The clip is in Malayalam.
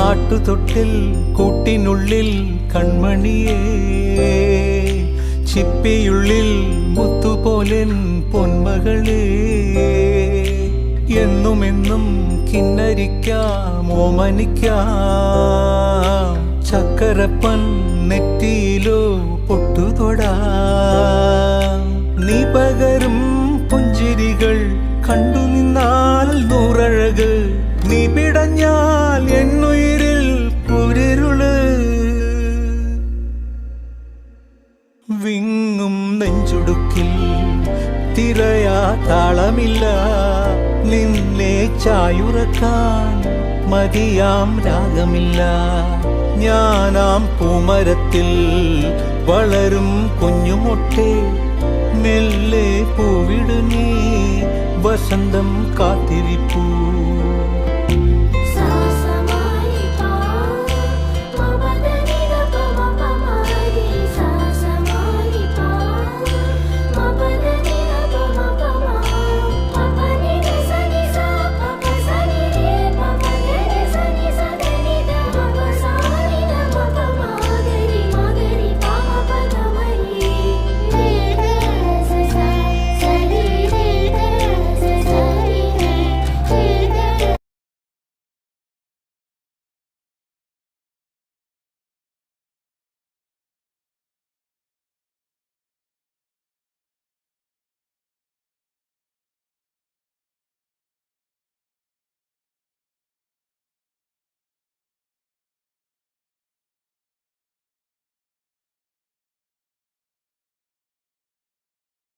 ആട്ടുതൊട്ടിൽ കൂട്ടിനുള്ളിൽ കൺമണിയേ, ചിപ്പിയുള്ളിൽ മുത്തുപോലെൻ പൊന്മകളേ, എന്നുമെന്നും കിന്നരിക്കാം ഓമനിക്കാം, ചക്കരപ്പൻ നെറ്റിയിലോ പൊട്ടുതൊടാം. നീ പകരും പുഞ്ചിരികൾ കണ്ടു നിന്നാൽ നൂറഴക്, നീ പിടഞ്ഞാൽ എന്നുയിരിൽ കുരിരുള്. വിങ്ങും നെഞ്ചുടുക്കിൽ തിരയാ താളമില്ല, നിന്നെ ചായുറക്കാൻ മതിയാം രാഗമില്ല. ഞാനാം പൂമരത്തിൽ വളരും കുഞ്ഞുമൊട്ടെ, മെല്ലെ പൂവിടു നീ വസന്തം കാത്തിരിപ്പൂ.